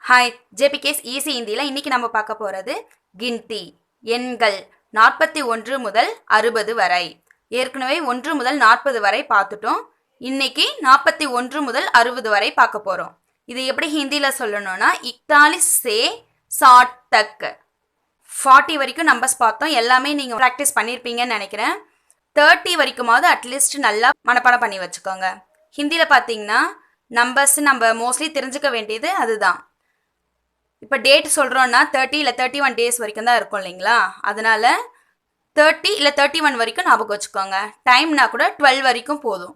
Hi JPK'S easy ஹிந்தியில் இன்றைக்கி நம்ம பார்க்க போகிறது கின்தி எண்கள் 41 முதல் 60 வரை. ஏற்கனவே 1 முதல் 40 வரை பார்த்துட்டோம். இன்னைக்கு 41 முதல் 60 வரை பார்க்க போகிறோம். இது எப்படி ஹிந்தியில் சொல்லணும்னா iktaalees से 60 तक 40 வரைக்கும் நம்பர்ஸ் பார்த்தோம். எல்லாமே நீங்கள் ப்ராக்டிஸ் பண்ணியிருப்பீங்கன்னு நினைக்கிறேன். 30 வரைக்குமாவது அட்லீஸ்ட் நல்லா மனப்பாடம் பண்ணி வச்சுக்கோங்க. ஹிந்தியில் பார்த்தீங்கன்னா நம்பர்ஸ் நம்ம மோஸ்ட்லி தெரிஞ்சுக்க வேண்டியது அதுதான். இப்போ டேட் சொல்கிறோன்னா 30 இல்லை 31 டேஸ் வரைக்கும் தான் இருக்கும் இல்லைங்களா? அதனால் 30 இல்லை 31 வரைக்கும் ஞாபகம் வச்சுக்கோங்க. டைம்னா கூட 12 வரைக்கும் போதும்.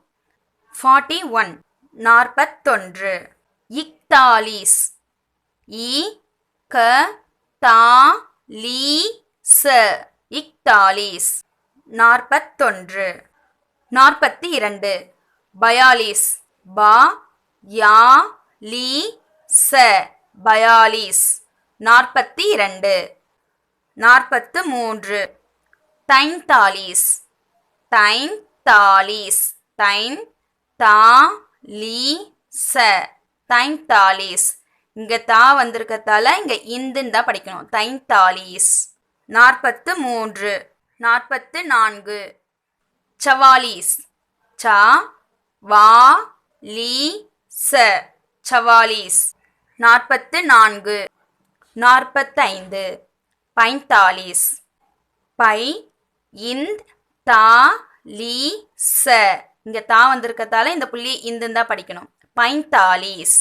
41 41 iktaalees iktaalees iktaalees 41 42 42 42 42 43 iktaalees iktaalees iktaalees இங்கே தா வந்திருக்கத்தால இங்கே இந்துன்னு தான் படிக்கணும். iktaalees 43 44 44 44 44 45 45 இங்கே தா வந்திருக்கத்தால இந்த புள்ளி இந்துன்னு தான் படிக்கணும். 45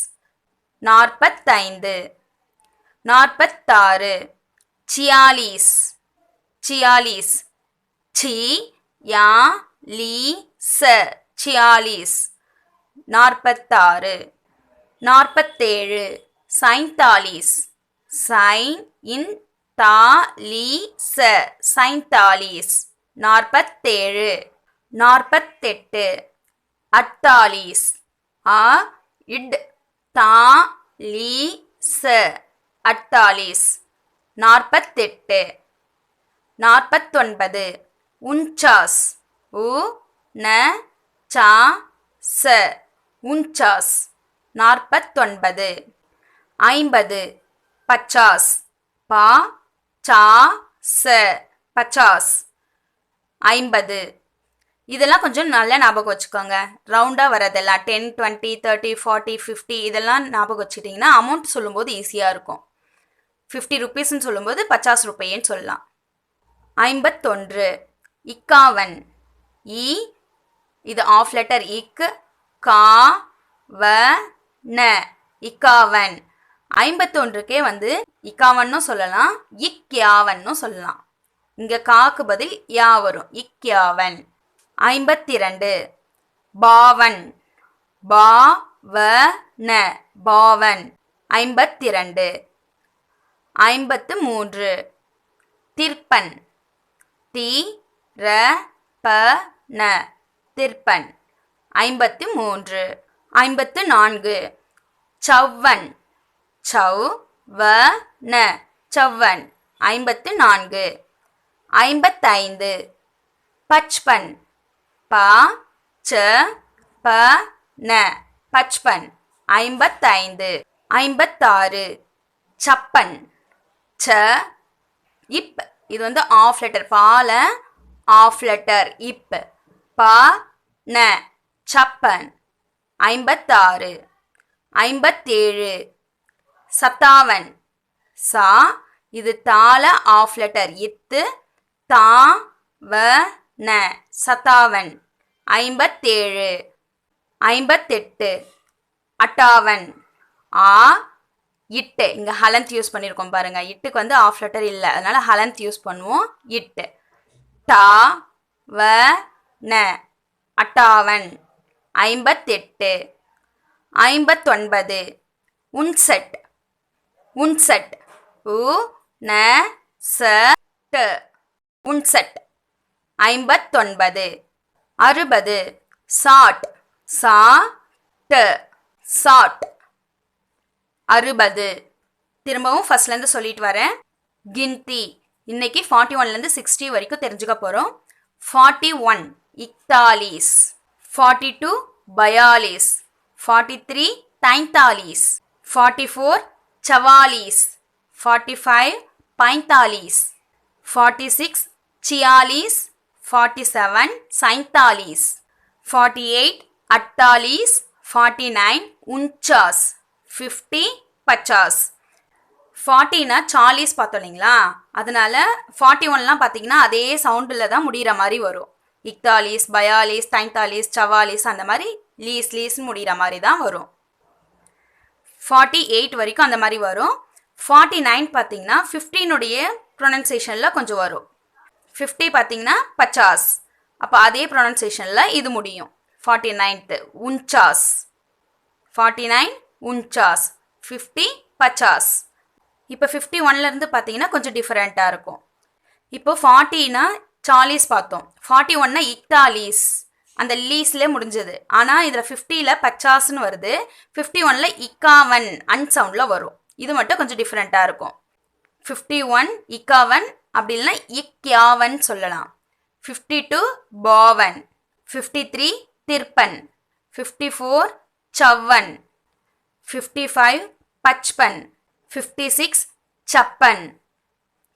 45 46 46 46 46 47 47 47 47 48 48 48 48 49 49 49 50 50 50 இதெல்லாம் கொஞ்சம் நல்லா ஞாபகம் வச்சுக்கோங்க. ரவுண்டாக வரதெல்லாம் 10 20 30 40 50 இதெல்லாம் ஞாபகம் வச்சுக்கிட்டிங்கன்னா அமௌண்ட் சொல்லும்போது ஈஸியாக இருக்கும். 50 ருபீஸ்ன்னு சொல்லும்போது 50 ரூபாயின்னு சொல்லலாம். 51 51 இது ஆஃப் லெட்டர் இக் கா வ ந 51. 51க்கே வந்து 51ன்னு சொல்லலாம், இக்யாவன்னு சொல்லலாம். இங்கே காக்கு பதில் யா வரும், இக்யாவன். 52 52 52 53 திர்பன் திர்பன் 53 54 சவ்வன் சவ்வன் 54 55 பச்பன் பச்பன் 55 56 சப்பன் இப் இது வந்து ஆஃப் லெட்டர், பால ஆஃப் லெட்டர் இப் சப்பன் 56 57 57 இது தால ஆஃப் லெட்டர் இத்து சத்தாவன் 57 58 அட்டாவன் இட்டு இங்கே ஹலந்த் யூஸ் பண்ணியிருக்கோம் பாருங்க. இட்டுக்கு வந்து ஆஃப் லெட்டர் இல்லை, அதனால ஹலந்த் யூஸ் பண்ணுவோம். இட்டு அட்டாவன் 58 59 உன்செட் உன்செட் உன்செட் 59 60 சாட் சாட் 60. திரும்பவும் ஃபர்ஸ்ட்லேருந்து சொல்லிட்டு வரேன். கின்தி இன்னைக்கு 41லேருந்து 60 வரைக்கும் தெரிஞ்சுக்க போகிறோம். 41 iktaalees 42 42 43 43 44 44 45 45 46 46 47 47 48 48 49 49 50 50 40னா சாலீஸ் பார்த்தோம் இல்லைங்களா, அதனால 41லாம் பார்த்தீங்கன்னா அதே சவுண்டில் தான் முடிகிற மாதிரி வரும். இக்தாலீஸ், பயாலீஸ், தைந்தாலீஸ், சவாலீஸ் அந்த மாதிரி லீஸ்னு முடிகிற மாதிரி தான் வரும். 48 வரைக்கும் அந்த மாதிரி வரும். 49 பார்த்தீங்கன்னா 15உடைய ப்ரொனன்சியேஷனில் கொஞ்சம் வரும். 50 பார்த்தீங்கன்னா 50, அப்போ அதே ப்ரொனன்சியேஷனில் இது முடியும். 49th 49 49 49 50 50. இப்போ 51லேருந்து பார்த்தீங்கன்னா கொஞ்சம் டிஃப்ரெண்ட்டாக இருக்கும். இப்போ 40னா சாலீஸ் பார்த்தோம், 41னா இக்தாலீஸ், அந்த லீஸ்லேயே முடிஞ்சது. ஆனால் இதில் 50ல் 50ன்னு வருது, 51ல் 51 அன்சவுண்டில் வரும். இது மட்டும் கொஞ்சம் டிஃப்ரெண்ட்டாக இருக்கும். 51 51, அப்படி இல்லைன்னா இக்யாவன் சொல்லலாம். 52 52, 53 53, 54 54, 55 55, 56 56,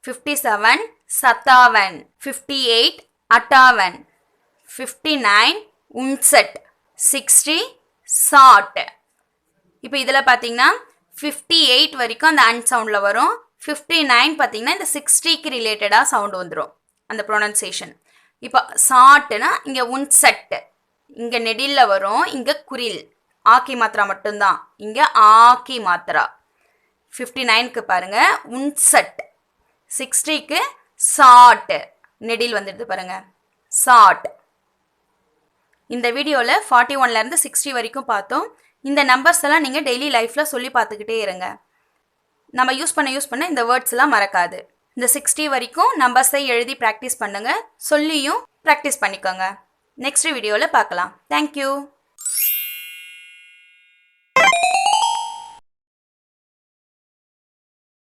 57 57, 58 58, 59 59, 60 60. இப்போ இதில் பார்த்தீங்கன்னா 58 வரைக்கும் அந்த அன்சவுண்டில் வரும். 59 பார்த்தீங்கன்னா இந்த 60க்கு ரிலேட்டடாக சவுண்டு வந்துடும் அந்த ப்ரொனன்சியேஷன். இப்போ சாட்டுனா இங்கே உன்செட், இங்கே நெடிலில் வரும், இங்கே குரில், ஆக்கி மாத்திரா மட்டும்தான், இங்கே ஆக்கி மாத்திரா. 59க்கு பாருங்கள் உன்செட், 60க்கு சாட், நெடில் வந்துடுது பாருங்கள் சாட். இந்த வீடியோவில் 41லேருந்து 60 வரைக்கும் பார்த்தோம். இந்த நம்பர்ஸ் எல்லாம் நீங்கள் டெய்லி லைஃப்பில் சொல்லி பார்த்துக்கிட்டே இருங்க. நம்ம யூஸ் பண்ண இந்த வேர்ட்ஸ் எல்லாம் மறக்காது. இந்த 60 வரைக்கும் நம்பர்ஸை எழுதி ப்ராக்டிஸ் பண்ணுங்கள், சொல்லியும் ப்ராக்டிஸ் பண்ணிக்கோங்க. நெக்ஸ்ட் வீடியோவில் பார்க்கலாம். தேங்க்யூ.